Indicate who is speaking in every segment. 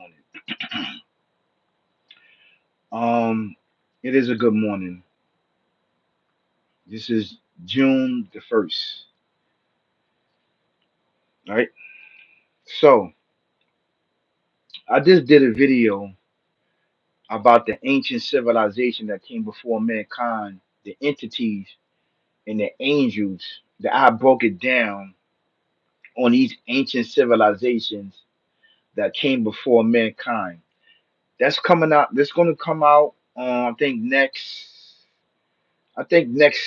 Speaker 1: morning. Um, it is a good morning. This is June the 1st, right? So, I just did a video about the ancient civilization that came before mankind, the entities and the angels, that I broke it down on these ancient civilizations that came before mankind. That's coming out, that's going to come out, I think next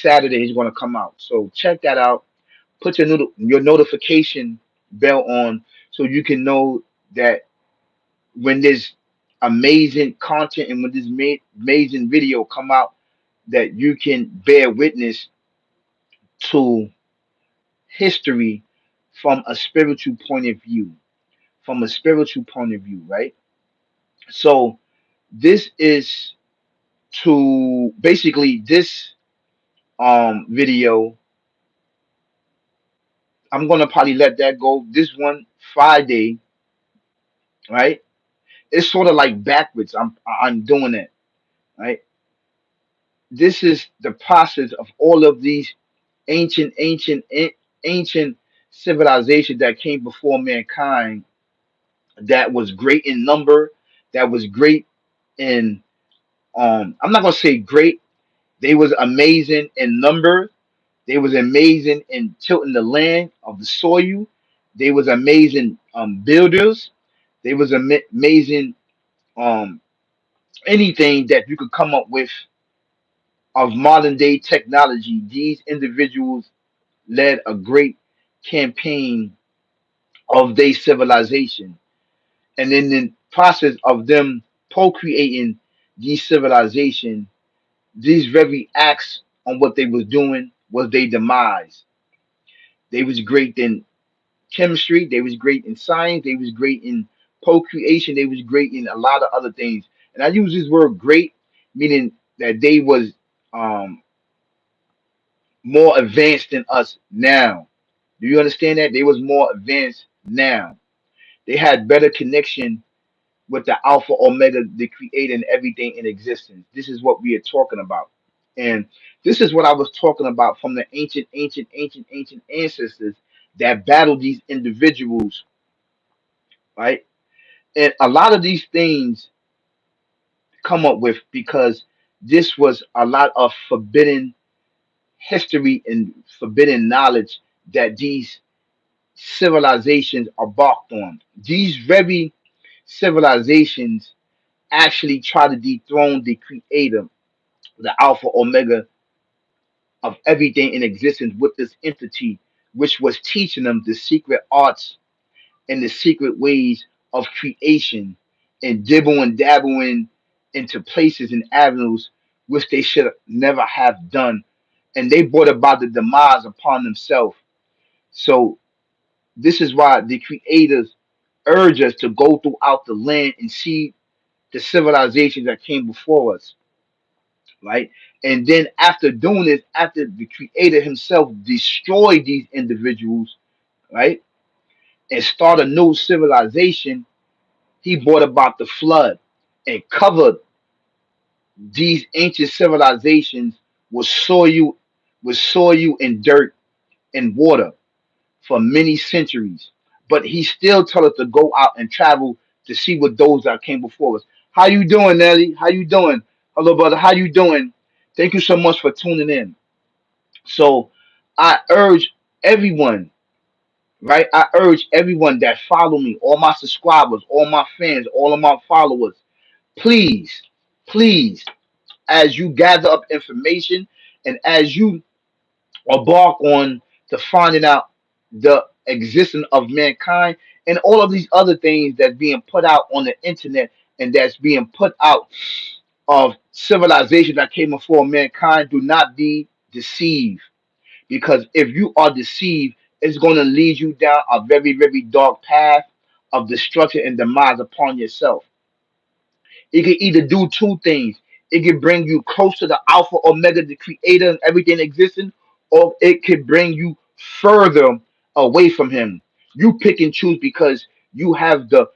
Speaker 1: Saturday is going to come out. So check that out. Put your notification bell on so you can know that when this amazing content and when this amazing video come out, that you can bear witness to history from a spiritual point of view. From a spiritual point of view, right? So this is to basically this video. I'm gonna probably let that go. This one Friday, right? It's sort of like backwards. I'm doing it, right? This is the process of all of these ancient civilizations that came before mankind, that was great in number, that was great in I'm not gonna say great, they was amazing in number, they was amazing in tilting the land of the soil, they was amazing builders, they was amazing um anything that you could come up with of modern day technology. These individuals led a great campaign of their civilization. And in the process of them procreating these civilization, these very acts on what they was doing was their demise. They was great in chemistry, they was great in science, they was great in procreation, they was great in a lot of other things. And I use this word great, meaning that they was um more advanced than us now. Do you understand that? They was more advanced now. They had better connection with the Alpha Omega, the creator and everything in existence. This is what we are talking about. And this is what I was talking about from the ancient ancestors that battled these individuals, right? And a lot of these things come up with because this was a lot of forbidden history and forbidden knowledge that these civilizations embarked on. These very civilizations actually try to dethrone the creator, the Alpha Omega of everything in existence, with this entity, which was teaching them the secret arts and the secret ways of creation, and dibble and dabbling into places and avenues which they should never have done. And they brought about the demise upon themselves. So this is why the creators urge us to go throughout the land and see the civilizations that came before us, right? And then after doing this, after the creator himself destroyed these individuals, right, and start a new civilization, he brought about the flood and covered these ancient civilizations with soil and dirt and water for many centuries. But he still told us to go out and travel to see what those that came before us. How you doing, Nelly? How you doing? Hello, brother. How you doing? Thank you so much for tuning in. So I urge everyone, right? I urge everyone that follow me, all my subscribers, all my fans, all of my followers, please, please, as you gather up information and as you embark on to finding out the existence of mankind and all of these other things that's being put out on the internet and that's being put out of civilization that came before mankind, do not be deceived, because if you are deceived, it's going to lead you down a very, very dark path of destruction and demise upon yourself. It can either do two things. It can bring you close to the Alpha Omega, the creator and everything existing, or it could bring you further away from him. You pick and choose because you have the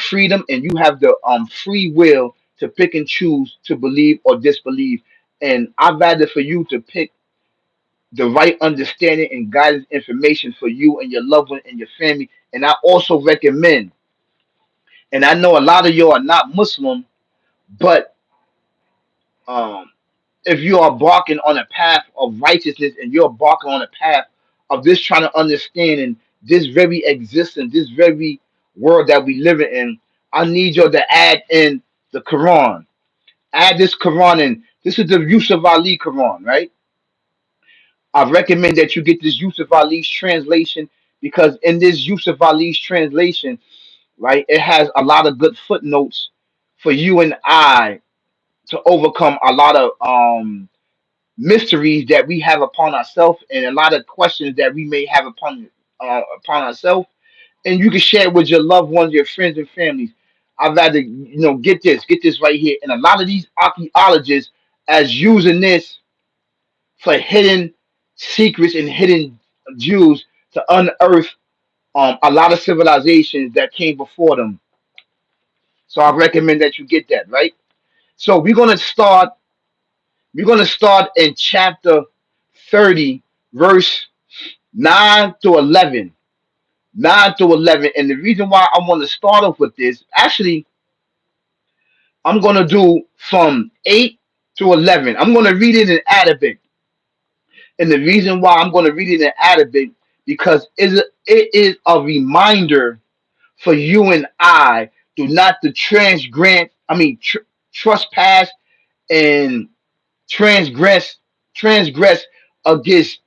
Speaker 1: freedom, and you have the free will to pick and choose to believe or disbelieve. And I'd rather for you to pick the right understanding and guidance information for you and your loved one and your family. And I also recommend, and I know a lot of you are not Muslim, but um, if you are barking on a path of righteousness and you're barking on a path of this trying to understand and this very existence, this very world that we live in, I need you to add in the Quran. Add this Quran in. This is the Yusuf Ali Quran, right? I recommend that you get this Yusuf Ali's translation because in this Yusuf Ali's translation, right, it has a lot of good footnotes for you and I to overcome a lot of mysteries that we have upon ourselves and a lot of questions that we may have upon ourselves. And you can share it with your loved ones, your friends and families. I'd rather get this right here. And a lot of these archaeologists as using this for hidden secrets and hidden Jews to unearth a lot of civilizations that came before them. So I recommend that you get that, right? So we're gonna start in chapter 30, verse 9 to 11. 9 to 11. And the reason why I want to start off with this, actually, I'm gonna do from 8 to 11. I'm gonna read it in Arabic. And the reason why I'm gonna read it in Arabic because it is a reminder for you and I do not to trespass and transgress transgress against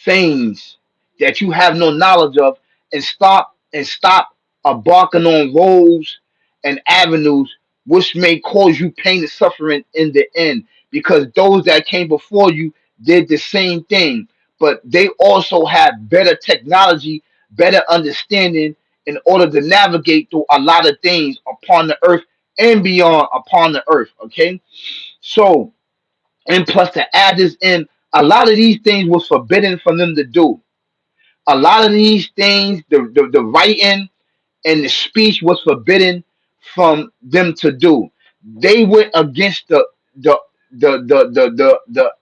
Speaker 1: things that you have no knowledge of, and stop embarking on roads and avenues which may cause you pain and suffering in the end, because those that came before you did the same thing, but they also have better technology, better understanding in order to navigate through a lot of things upon the earth and beyond upon the earth. Okay, so, and plus to add this in, a lot of these things was forbidden for them to do. A lot of these things, the writing and the speech was forbidden from them to do. They went against the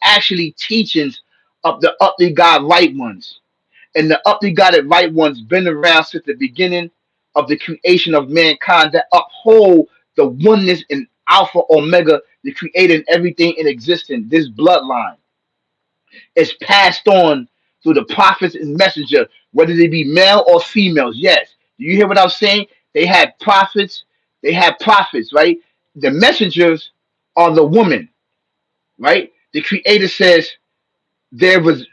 Speaker 1: actually teachings of the uply God right ones. And the uply God right ones been around since the beginning of the creation of mankind that uphold the oneness in Alpha Omega, the creating everything in existence, this bloodline is passed on through the prophets and messengers, whether they be male or females. Yes. Do you hear what I'm saying? They had prophets, right? The messengers are the woman, right? The creator says there was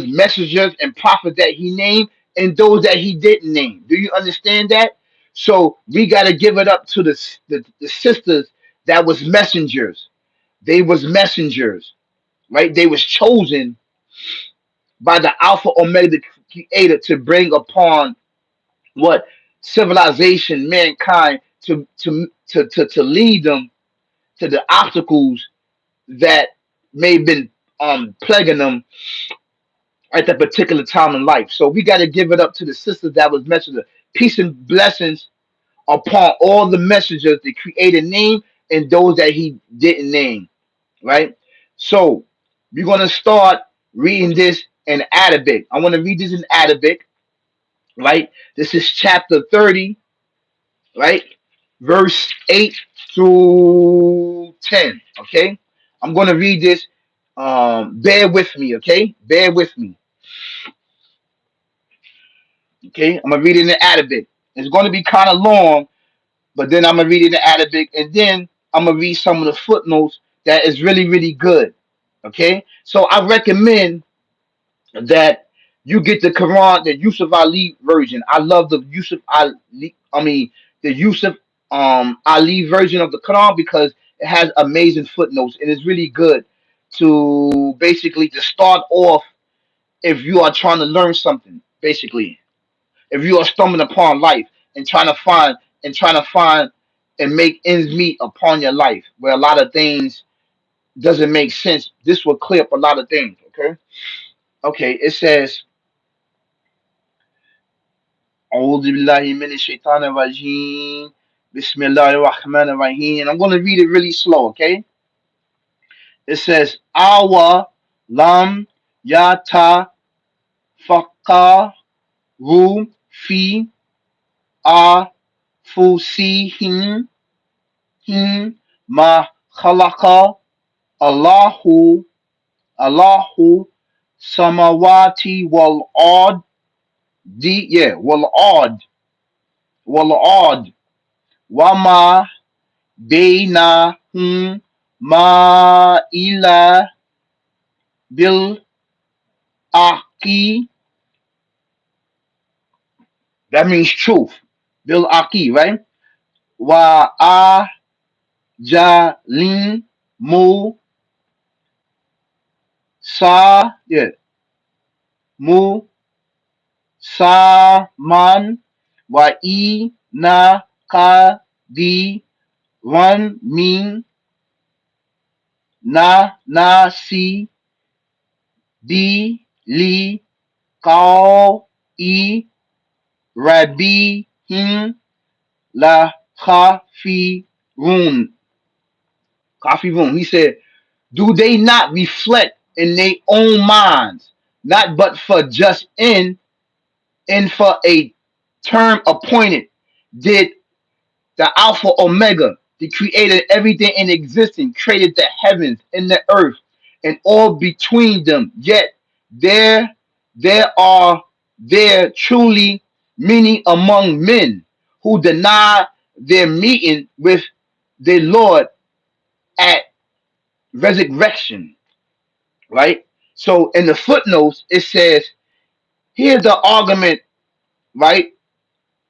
Speaker 1: messengers and prophets that he named and those that he didn't name. Do you understand that? So we gotta give it up to the sisters that was messengers. They was messengers, right? They was chosen by the Alpha Omega Creator to bring upon what civilization, mankind, to lead them to the obstacles that may have been plaguing them at that particular time in life. So we got to give it up to the sisters that was messenger. Peace and blessings upon all the messengers the Creator named and those that He didn't name. Right. So we're gonna start reading this in Arabic. I want to read this in Arabic, right? This is chapter 30, right? Verse 8 through 10. Okay. I'm gonna read this. Bear with me, okay? Bear with me. Okay. I'm gonna read it in Arabic. It's gonna be kind of long, but then I'm gonna read it in Arabic, and then I'm gonna read some of the footnotes that is really, really good. Okay. So I recommend that you get the Quran, the Yusuf Ali version. I love the Yusuf Ali. I mean, the Yusuf Ali version of the Quran because it has amazing footnotes and it's really good to basically to start off if you are trying to learn something. Basically, if you are stumbling upon life and trying to find and make ends meet upon your life, where a lot of things doesn't make sense, this will clear up a lot of things. Okay. Okay. It says أعوذ بالله من الشيطان الرجيم. بسم الله الرحمن الرحيم. I'm going to read it really slow, okay? It says, Awa lam yata faka ru fi afusihim him ma khalaqa Allahu Allahu samawati wal ard di yeah wal ard wama bainahum ma ila bil aki. That means truth. Bil aki, right? Wa ajalin mu yeah mu saman wa i na ka di wan min na si di li kao i rabi him la kafirun. He said, do they not reflect in their own minds, not but for just and for a term appointed, did the Alpha Omega, the creator everything in existence, created the heavens and the earth and all between them. Yet there there are there truly many among men who deny their meeting with their Lord at resurrection. Right? So in the footnotes it says, here's the argument, right,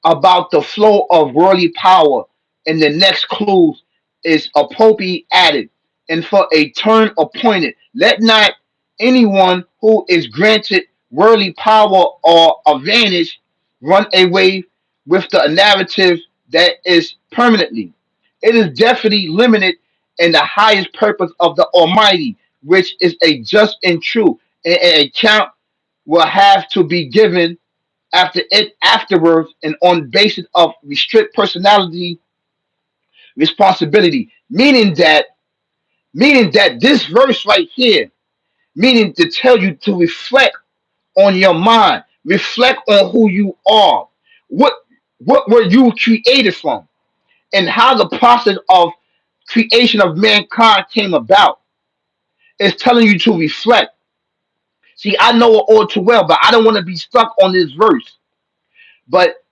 Speaker 1: about the flow of worldly power, and the next clue is appropriately added, and for a term appointed. Let not anyone who is granted worldly power or advantage run away with the narrative that is permanently. It is definitely limited in the highest purpose of the Almighty, which is a just and true, and an account will have to be given after it afterwards and on basis of restrict personality responsibility. Meaning that this verse right here, meaning to tell you to reflect on your mind, reflect on who you are, what what were you created from, and how the process of creation of mankind came about. It's telling you to reflect. See, I know it all too well, but I don't want to be stuck on this verse. But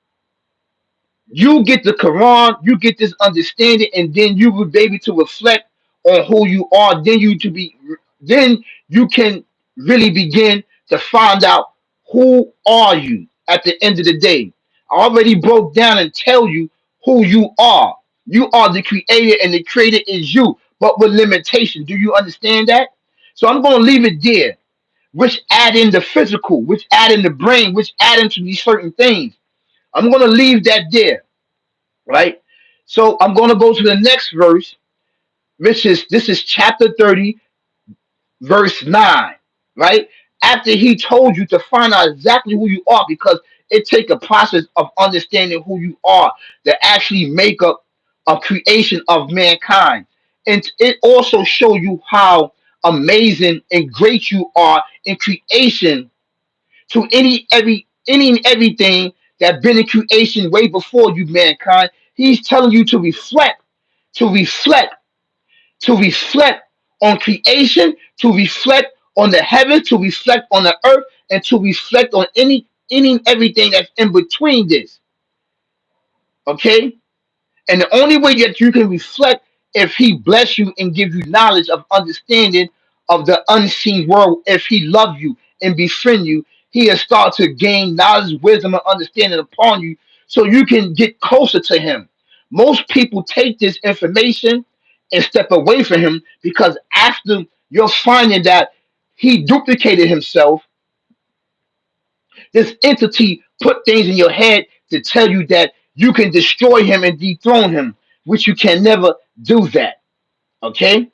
Speaker 1: you get the Quran, you get this understanding, and then you will be able to reflect on who you are. Then you can really begin to find out who are you at the end of the day. I already broke down and tell you who you are. You are the creator, and the creator is you, but with limitation. Do you understand that? So I'm going to leave it there, which add in the physical, which add in the brain, which add into these certain things. I'm going to leave that there, right? So I'm going to go to the next verse, which is this is chapter 30, verse 9, right? After he told you to find out exactly who you are, because it takes a process of understanding who you are to actually make up a creation of mankind. And it also show you how amazing and great you are in creation to any and everything that been in creation way before you, mankind. He's telling you to reflect, to reflect on creation, to reflect on the heavens, to reflect on the earth, and to reflect on any and everything that's in between this. Okay? And the only way that you can reflect if he bless you and give you knowledge of understanding of the unseen world, if he love you and befriend you, he'll start to gain knowledge, wisdom, and understanding upon you so you can get closer to him. Most people take this information and step away from him because after you're finding that he duplicated himself, this entity put things in your head to tell you that you can destroy him and dethrone him, which you can never do that. Okay?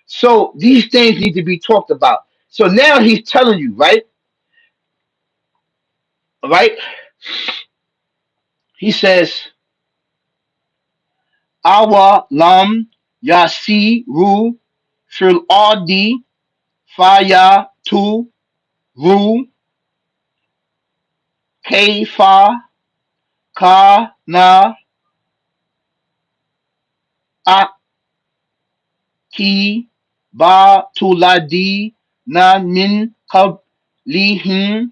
Speaker 1: So these things need to be talked about. So now he's telling you, right? Right? He says, Awa lam yasi ru fil ardi faya tu ru kaifa kana aki ba tuladi na min qablihim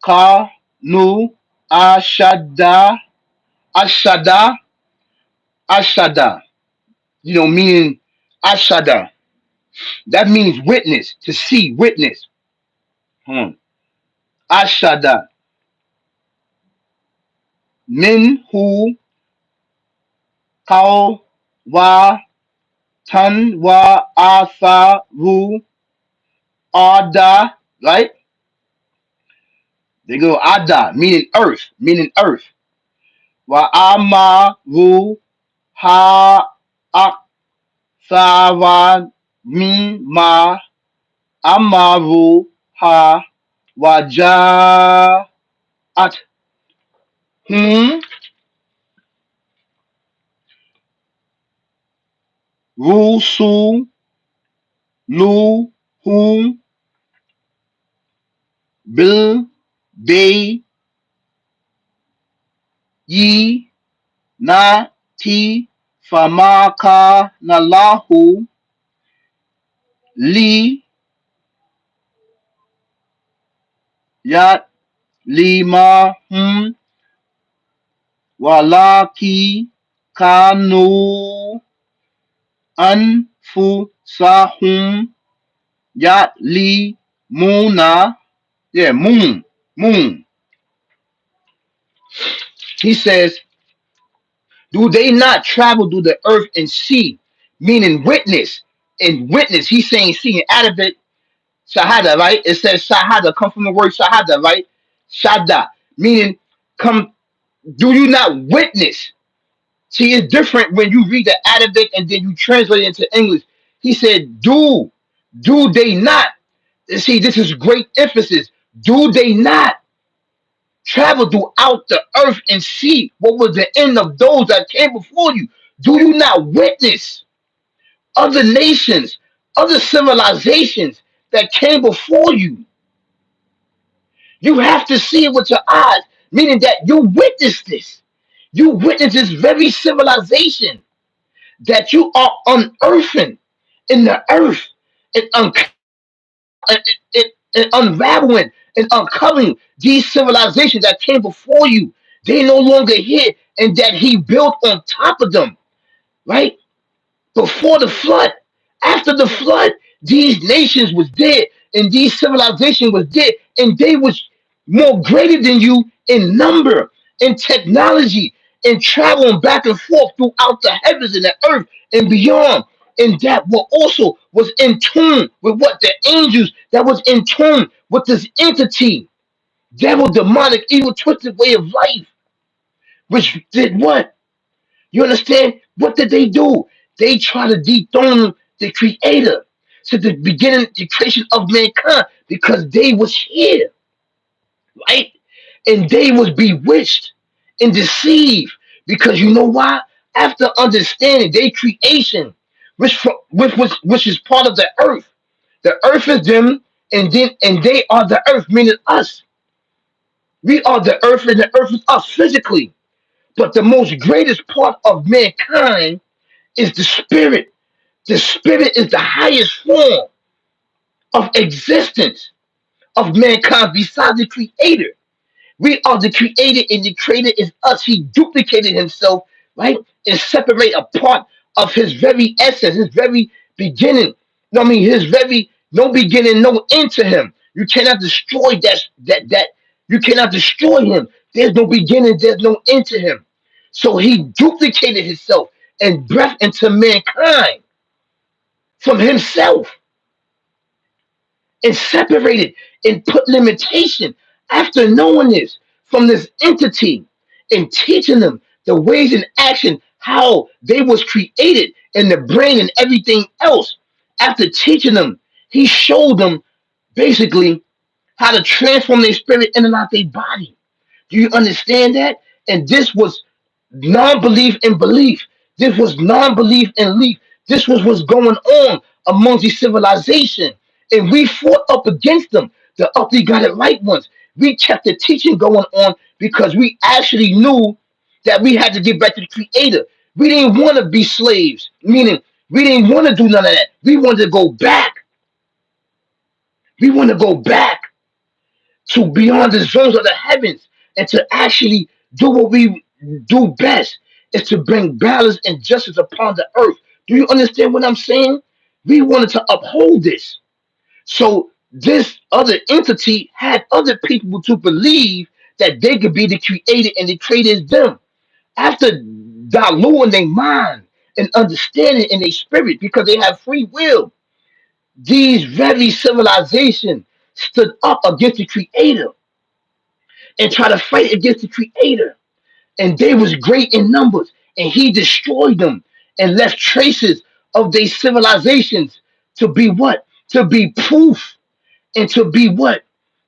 Speaker 1: kanu ashada ashada, meaning ashada. That means witness, to see, witness. Hmm. Ashada. Min hu kau wa tan wa atharu ada, right? They go ada, meaning earth, meaning earth. Wa amaru ha akthara mimma amaru ha wajaat hum rusul luhum bil yi na ti famaka nalahu li yat lima walaki kanu anfusahum yat li muna. Yeah, moon. He says, do they not travel through the earth and see, meaning witness and witness? He's saying see and out of it shahada, right? It says shahada, come from the word shahada, right? Shada, meaning come. Do you not witness? See, it's different when you read the Arabic and then you translate it into English. He said, do they not? See, this is great emphasis. Do they not travel throughout the earth and see what was the end of those that came before you? Do you not witness other nations, other civilizations that came before you? You have to see it with your eyes, meaning that you witnessed this. You witnessed this very civilization that you are unearthing in the earth and, and, and unraveling and uncovering these civilizations that came before you. They no longer here, and that he built on top of them, right? Before the flood, after the flood, these nations was dead and these civilizations was dead, and they was more greater than you in number, in technology, in traveling back and forth throughout the heavens and the earth and beyond. And that were also was in tune with what the angels that was in tune with this entity, devil, demonic, evil, twisted way of life, which did what? You understand? What did they do? They try to dethrone the creator to the beginning, the creation of mankind, because they was here, right? And they was bewitched and deceived. Because you know why? After understanding their creation, which is part of the earth is them, and they are the earth, meaning us. We are the earth, and the earth is us physically. But the most greatest part of mankind is the spirit. The spirit is the highest form of existence of mankind besides the creator. We are the creator, and the creator is us. He duplicated himself, right? And separate a part of his very essence, his very beginning. No, I mean his very no beginning, no end to him. You cannot destroy that you cannot destroy him. There's no beginning, there's no end to him. So he duplicated himself and breath into mankind from himself and separated and put limitation after knowing this from this entity and teaching them the ways and action how they was created and the brain and everything else. After teaching them, he showed them basically how to transform their spirit in and out their body. Do you understand that? And this was non-belief in belief. This was non-belief in leaf. This was what's going on amongst these civilization. And we fought up against them, the uppity got it right ones. We kept the teaching going on because we actually knew that we had to get back to the creator. We didn't want to be slaves, meaning we didn't want to do none of that. We wanted to go back. We want to go back to beyond the zones of the heavens and to actually do what we do best is to bring balance and justice upon the earth. Do you understand what I'm saying? We wanted to uphold this. So this other entity had other people to believe that they could be the creator and the creator is them. After diluting their mind and understanding in their spirit because they have free will, these very civilizations stood up against the creator and try to fight against the creator. And they was great in numbers, and he destroyed them and left traces of their civilizations to be what? To be proof and to be what?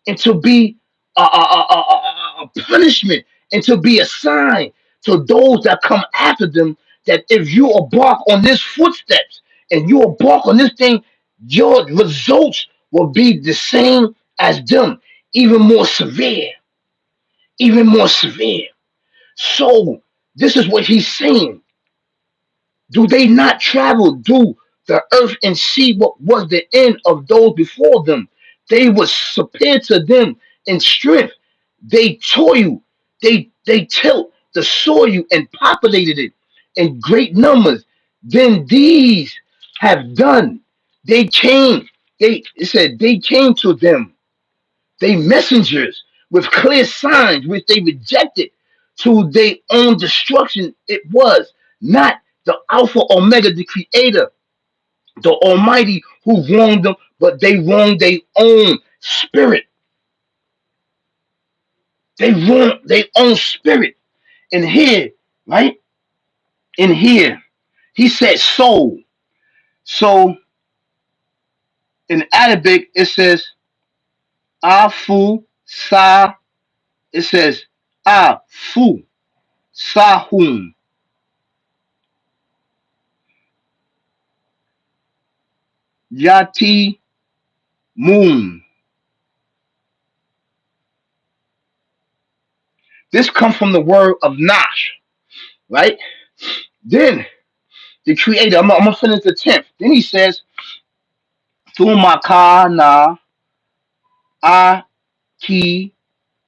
Speaker 1: And to be a punishment and to be a sign to those that come after them that if you embark on this footsteps and you embark on this thing, your results will be the same as them, even more severe, even more severe. So this is what he's saying. Do they not travel through the earth and see what was the end of those before them? They were superior to them in strength. They toil, they tilt the soil and populated it in great numbers. Then these have done. They came, they it said they came to them they messengers with clear signs which they rejected to their own destruction. It was not the Alpha Omega, the Creator, the Almighty who wronged them, but they wronged their own spirit. They wronged their own spirit. And here, right? In here, he said soul. So in Arabic, it says Afu Sa. It says Afu Sahum. Yati Moon. This comes from the word of Nash, right? Then the creator, I'm gonna finish the 10th. Then he says, Thumakana Aki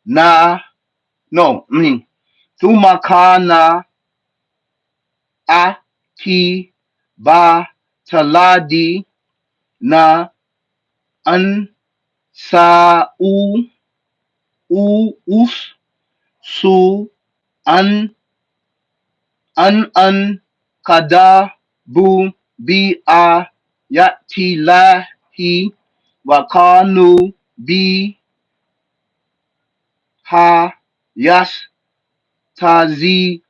Speaker 1: Na, no, I mean, Thumakana Aki Ba Taladi Na An Sa Us Su An an kada bu bi a yatilahi wakanu bi ha yas tazi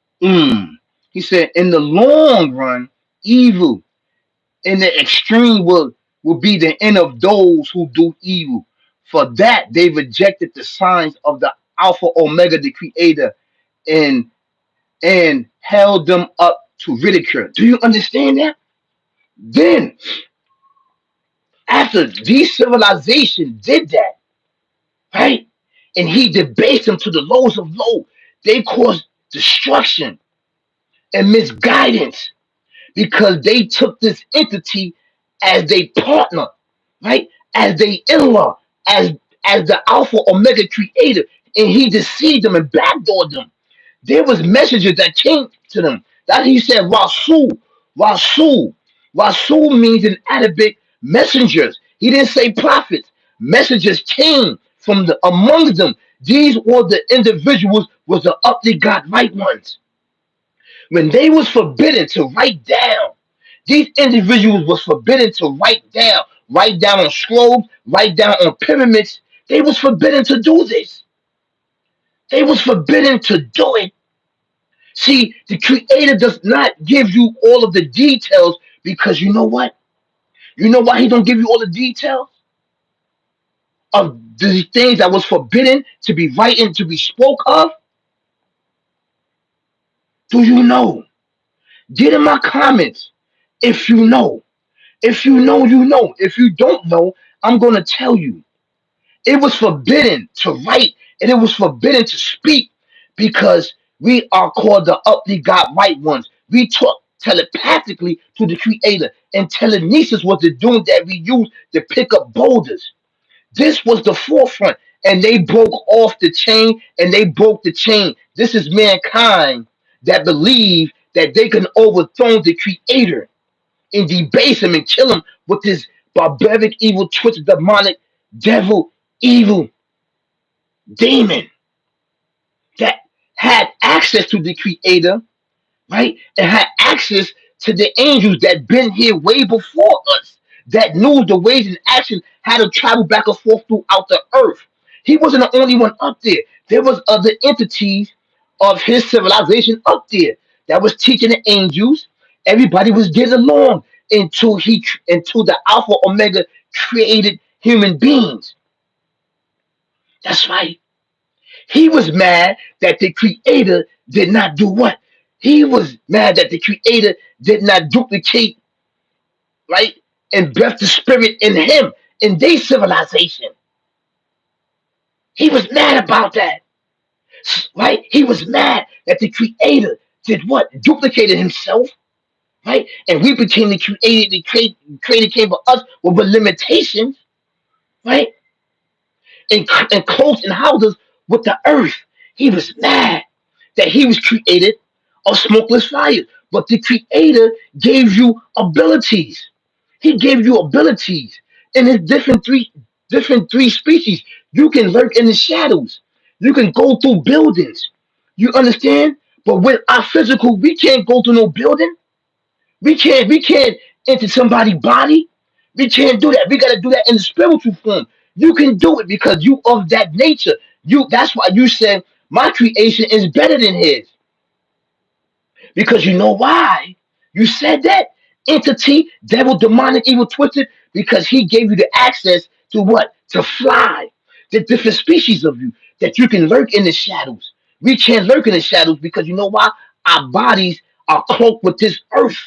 Speaker 1: He said, in the long run, evil in the extreme will be the end of those who do evil. For that they rejected the signs of the Alpha Omega, the Creator, and held them up to ridicule. Do you understand that? Then, after these civilizations did that, right, and he debased them to the lowest of low, they caused destruction and misguidance because they took this entity as their partner, right, as their in-law, as the Alpha Omega Creator, and he deceived them and backdoored them. There was messages that came to them. That he said, Rasul, Rasul. Rasul means in Arabic messengers. He didn't say prophets. Messengers came from the among them. These were the individuals was the up they got right ones. When they was forbidden to write down, these individuals was forbidden to write down on scrolls, write down on pyramids. They was forbidden to do this. They was forbidden to do it. See, the creator does not give you all of the details because you know what? You know why he don't give you all the details of the things that was forbidden to be written, to be spoke of? Do you know? Get in my comments if you know. If you know, you know. If you don't know, I'm going to tell you. It was forbidden to write and it was forbidden to speak because we are called the uply God right ones. We talk telepathically to the Creator, and telekinesis was the doing that we used to pick up boulders. This was the forefront, and they broke off the chain and they broke the chain. This is mankind that believe that they can overthrow the Creator and debase him and kill him with this barbaric, evil, twisted, demonic, devil, evil demon that had access to the Creator, right? And had access to the angels that been here way before us, that knew the ways and action how to travel back and forth throughout the earth. He wasn't the only one up there. There was other entities of his civilization up there that was teaching the angels. Everybody was getting along until the Alpha Omega created human beings. That's right. He was mad that the Creator did not do what? He was mad that the Creator did not duplicate, right? And breath the spirit in him, in their civilization. He was mad about that, right? He was mad that the Creator did what? Duplicated himself, right? And we became the Creator. The Creator came for us with limitations, right? And clothed and housed us with the earth. He was mad that he was created of smokeless fire. But the Creator gave you abilities. He gave you abilities. And it's different three species. You can lurk in the shadows. You can go through buildings. You understand? But with our physical, we can't go through no building. We can't enter somebody's body. We can't do that. We gotta do that in the spiritual form. You can do it because you of that nature. That's why you said my creation is better than his. Because you know why? You said that entity, devil, demonic, evil, twisted, because he gave you the access to what? To fly. The different species of you that you can lurk in the shadows. We can't lurk in the shadows because you know why? Our bodies are cloaked with this earth.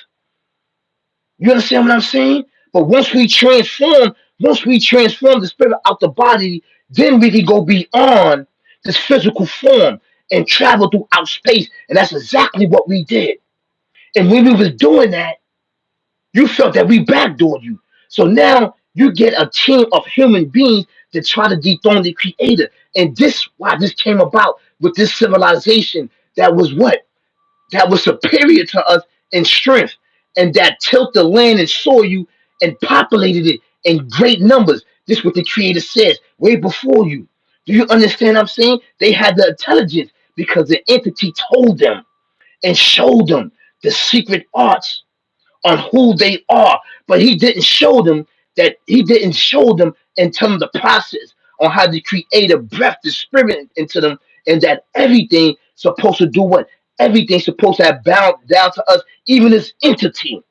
Speaker 1: You understand what I'm saying? But once we transform the spirit out the body, then we can go beyond this physical form and travel throughout space. And that's exactly what we did. And when we was doing that, you felt that we backdoored you. So now you get a team of human beings to try to dethrone the creator. And this why this came about with this civilization that was what? That was superior to us in strength and that tilled the land and soil and populated it in great numbers. This is what the creator says way before you. Do you understand what I'm saying? They had the intelligence because the entity told them and showed them the secret arts on who they are. But he didn't show them and tell them the process on how the creator breathed the spirit into them and that everything supposed to do what? Everything's supposed to have bound down to us, even this entity.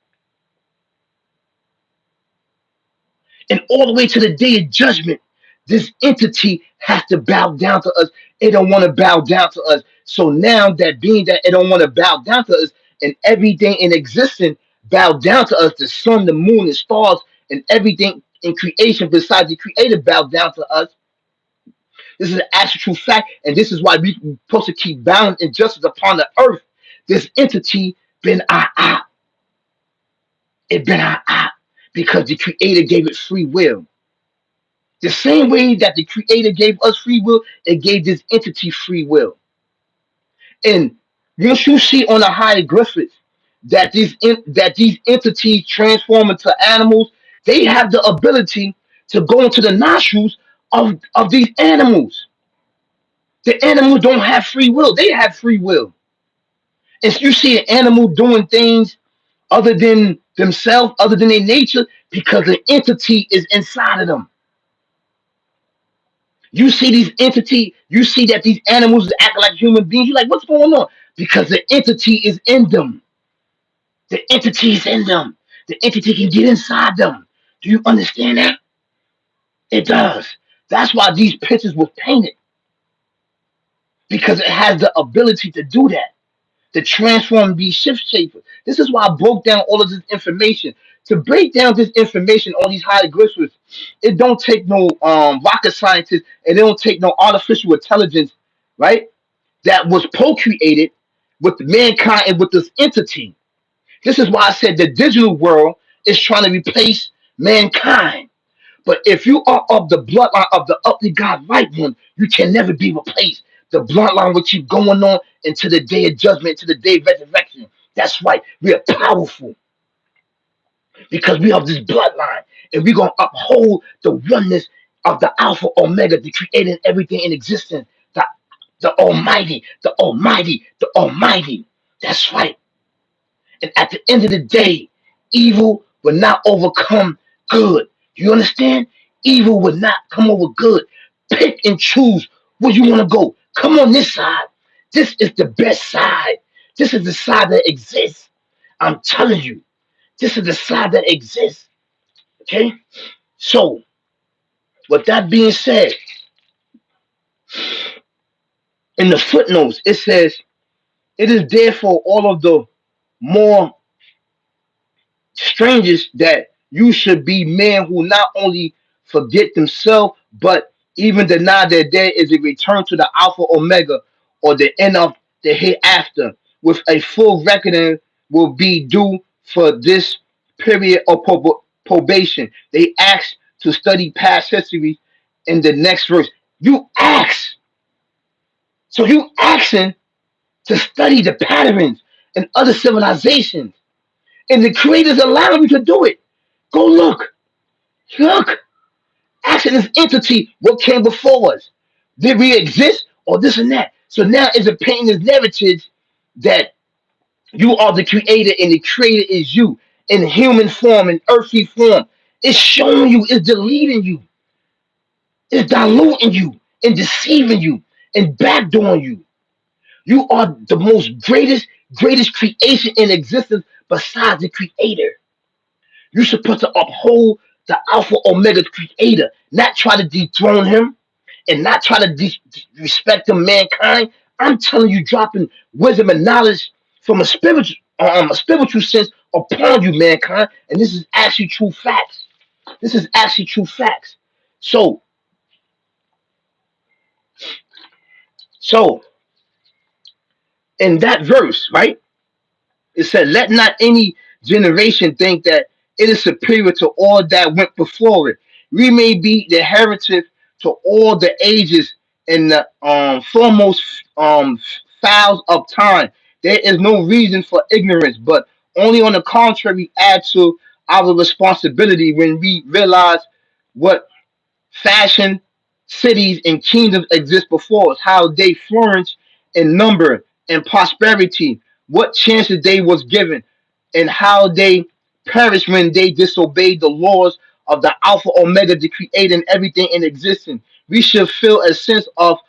Speaker 1: And all the way to the day of judgment, this entity has to bow down to us. It don't want to bow down to us. So now that being that it don't want to bow down to us, and everything in existence bow down to us, the sun, the moon, the stars, and everything in creation besides the creator bow down to us. This is an actual true fact, and this is why we supposed to keep bound injustice upon the earth. This entity been our eye. It been our eye because the creator gave it free will. The same way that the creator gave us free will, it gave this entity free will. And once you see on the hieroglyphics that these entities transform into animals, they have the ability to go into the nostrils of these animals. The animals don't have free will, they have free will. And you see an animal doing things other than themselves, other than their nature, because the entity is inside of them. You see these entity, you see that these animals act like human beings. You're like, what's going on? Because the entity is in them. The entity is in them. The entity can get inside them. Do you understand that? It does. That's why these pictures were painted because it has the ability to do that. to transform and be shift shapers. This is why I broke down all of this information. To break down this information, all these hieroglyphics, it don't take no rocket scientists, and it don't take no artificial intelligence, right? That was procreated with mankind and with this entity. This is why I said the digital world is trying to replace mankind. But if you are of the bloodline of the uply God right one, you can never be replaced. The bloodline will keep going on into the day of judgment, to the day of resurrection. That's right. We are powerful because we have this bloodline. And we're going to uphold the oneness of the Alpha Omega, the creating everything in existence. The, the Almighty, the Almighty, the Almighty. That's right. And at the end of the day, evil will not overcome good. Do you understand? Evil will not come over good. Pick and choose where you want to go. Come on this side. This is the best side. This is the side that exists. I'm telling you, this is the side that exists. Okay? So, with that being said, in the footnotes, it says, it is therefore all of the more strangers that you should be men who not only forget themselves, but even deny that there is a return to the Alpha Omega or the end of the hereafter, with a full reckoning will be due for this period of probation. They ask to study past history in the next verse. You ask. So you asking to study the patterns and other civilizations. And the creators allow you to do it. Go look. Look. Asking this entity what came before us. Did we exist or this and that? So now it's a painting this narrative that you are the creator and the creator is you in human form, in earthly form. It's showing you, it's deleting you, it's diluting you and deceiving you and backdooring you. You are the most greatest creation in existence besides the creator. You're supposed to uphold the Alpha Omega creator, not try to dethrone him and not try to respect the mankind. I'm telling you, dropping wisdom and knowledge from a spiritual sense upon you, mankind. And this is actually true facts. This is actually true facts. So, so in that verse, right? It said, let not any generation think that it is superior to all that went before it. We may be the heritage to all the ages and the foremost fowls of time. There is no reason for ignorance, but only on the contrary add to our responsibility when we realize what fashion, cities, and kingdoms exist before us, how they flourish in number and prosperity, what chances they was given, and how they perished when they disobeyed the laws of the Alpha Omega, the creating everything in existence. We should feel a sense of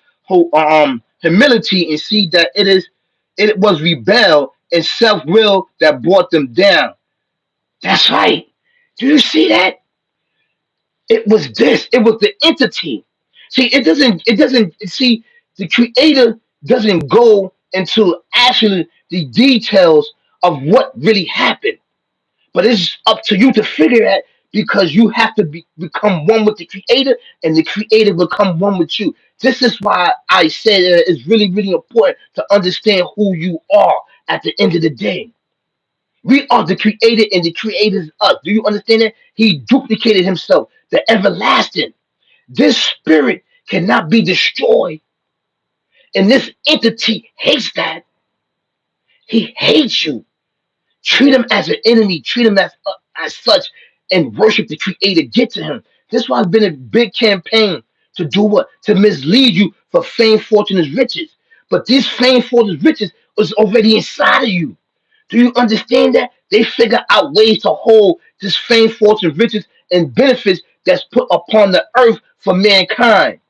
Speaker 1: humility and see that it was rebel and self-will that brought them down. That's right. Do you see that? It was this. It was the entity. See, it doesn't see the creator doesn't go into actually the details of what really happened. But it's up to you to figure that because you have to become one with the creator and the creator become one with you. This is why I said it's really, really important to understand who you are at the end of the day. We are the creator and the creator is us. Do you understand that? He duplicated himself, the everlasting. This spirit cannot be destroyed. And this entity hates that. He hates you. Treat him as an enemy. Treat him as such and worship the creator. Get to him. This is why it's been a big campaign to do what? To mislead you for fame, fortune, and riches. But this fame, fortune, and riches was already inside of you. Do you understand that? They figure out ways to hold this fame, fortune, riches, and benefits that's put upon the earth for mankind.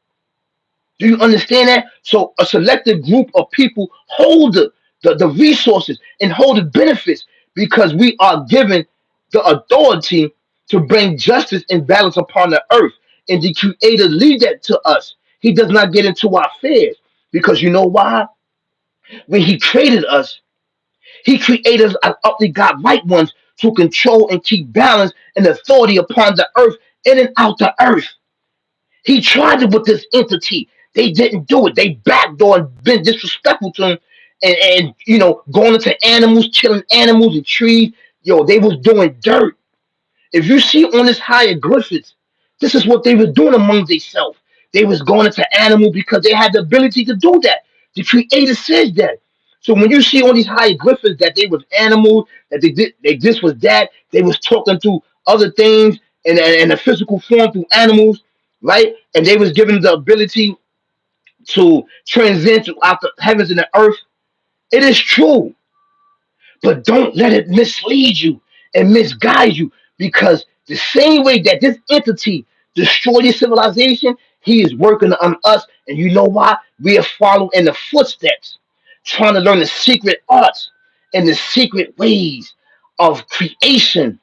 Speaker 1: Do you understand that? So a selected group of people hold the resources and hold the benefits because we are given the authority to bring justice and balance upon the earth. And the creator lead that to us. He does not get into our affairs. Because you know why? When he created us, He created an uply God right ones to control and keep balance and authority upon the earth, in and out the earth. He tried it with this entity. They didn't do it. They backdoor and been disrespectful to him, and going into animals, killing animals and trees. Yo, they was doing dirt. If you see on this hieroglyphics, this is what they were doing among themselves. They was going into animal because they had the ability to do that. The creator says that. So when you see on these hieroglyphics that they was animals, that they this was that, they was talking to other things in a physical form through animals, right? And they was given the ability to transcend throughout the heavens and the earth. It is true. But don't let it mislead you and misguide you, because the same way that this entity destroyed your civilization, he is working on us. And you know why? We are following in the footsteps, trying to learn the secret arts and the secret ways of creation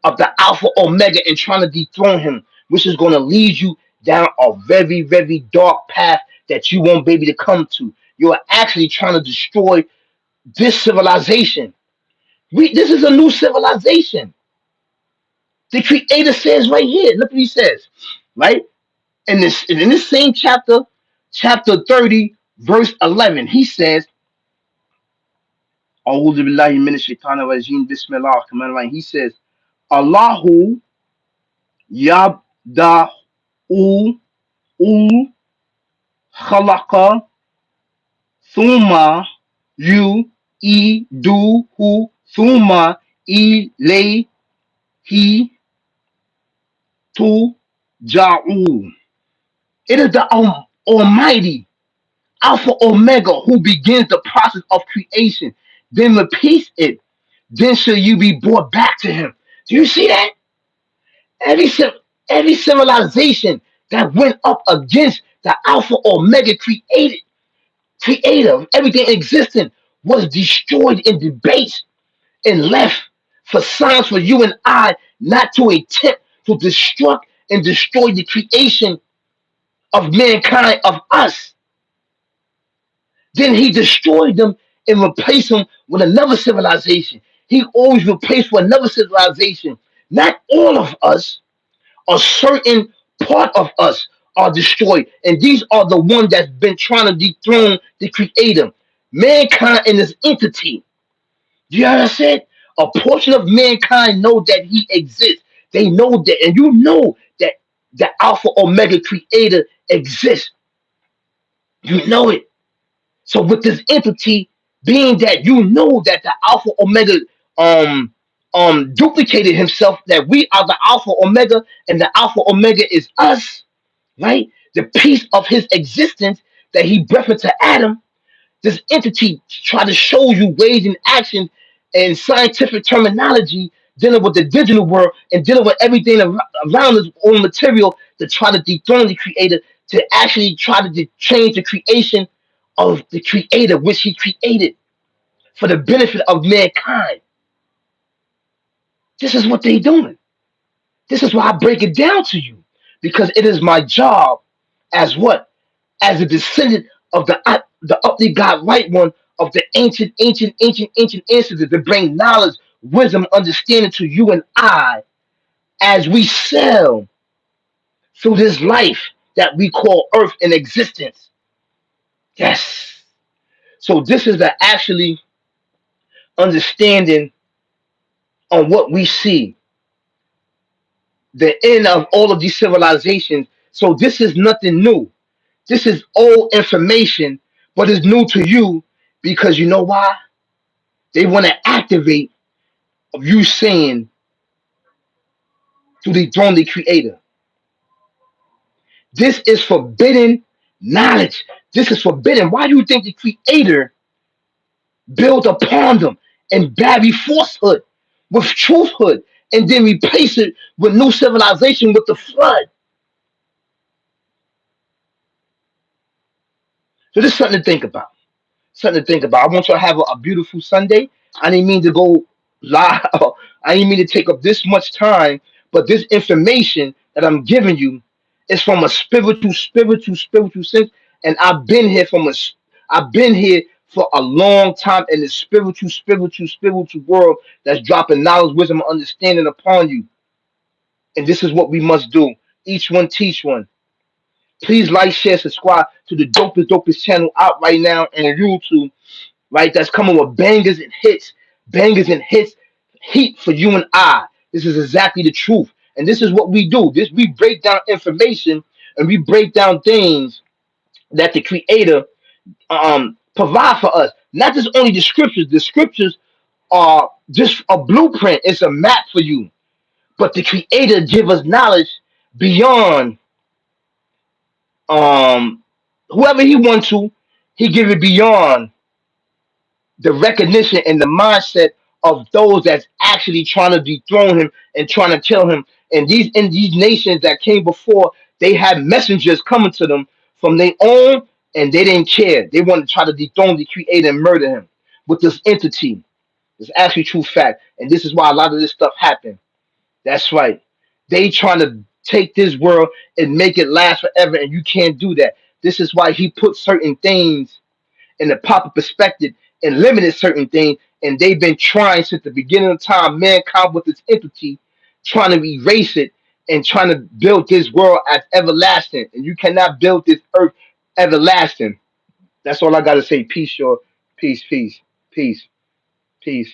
Speaker 1: of the Alpha Omega and trying to dethrone him, which is going to lead you down a very, very dark path that you won't be able to come to. You're actually trying to destroy this civilization. This is a new civilization. The creator says right here, look what he says, right? In this same chapter 30, verse 11, he says, A'udhu billahi minash shaitanir rajim, bismillah ar-Rahman ar-Rahim. He says, Allahu yabda'u u khalaqa thumma yu'iduhu thumma ilayhi turja'un. It is the Almighty Alpha Omega who begins the process of creation, then repeats it. Then shall you be brought back to Him. Do you see that? Every every civilization that went up against the Alpha Omega creator of everything existing was destroyed in debate and left for signs for you and I not to attempt to destruct and destroy the creation of mankind, of us. Then he destroyed them and replaced them with another civilization. He always replaced with another civilization. Not all of us, a certain part of us are destroyed. And these are the ones that's been trying to dethrone the creator. Mankind in this entity. Do you understand? A portion of mankind know that he exists. They know that, and you know that the Alpha Omega creator exists. You know it. So with this entity, being that you know that the Alpha Omega duplicated himself, that we are the Alpha Omega, and the Alpha Omega is us, right? The piece of his existence that he breathed into Adam. This entity try to show you ways and actions and scientific terminology dealing with the digital world and dealing with everything around us on material to try to dethrone the creator, to actually try to change the creation of the creator which he created for the benefit of mankind. This is what they doing. This is why I break it down to you, because it is my job as what? As a descendant of the uply God right one of the ancient ancestors to bring knowledge, wisdom, understanding to you and I as we sail through this life that we call earth in existence. Yes. So this is the actually understanding on what we see, the end of all of these civilizations. So this is nothing new. This is old information, but it's new to you because you know why? They want to activate of you saying to the throne the creator. This is forbidden knowledge. This is forbidden. Why do you think the creator built upon them and bury falsehood with truthhood and then replace it with new civilization with the flood? So this is something to think about. Something to think about. I want you to have a beautiful Sunday. I didn't mean to go live. I didn't mean to take up this much time, but this information that I'm giving you is from a spiritual sense. And I've been here for a long time in the spiritual world that's dropping knowledge, wisdom, and understanding upon you. And this is what we must do. Each one teach one. Please like, share, subscribe to the dopest channel out right now on YouTube, right? That's coming with bangers and hits, heat for you and I. This is exactly the truth. And this is what we do. This we break down information and we break down things that the creator provide for us. Not just only the scriptures. The scriptures are just a blueprint. It's a map for you. But the creator give us knowledge beyond um whoever he wants to, he give it beyond the recognition and the mindset of those that's actually trying to dethrone him and trying to kill him. And these nations that came before, they had messengers coming to them from their own, and they didn't care. They wanted to try to dethrone the creator and murder him with this entity. It's actually true fact. And this is why a lot of this stuff happened. That's right. They trying to take this world and make it last forever, and you can't do that. This is why he put certain things in the proper perspective and limited certain things. And they've been trying since the beginning of time, mankind with its entity, trying to erase it and trying to build this world as everlasting. And you cannot build this earth everlasting. That's all I gotta say. Peace, y'all. Peace, peace, peace, peace.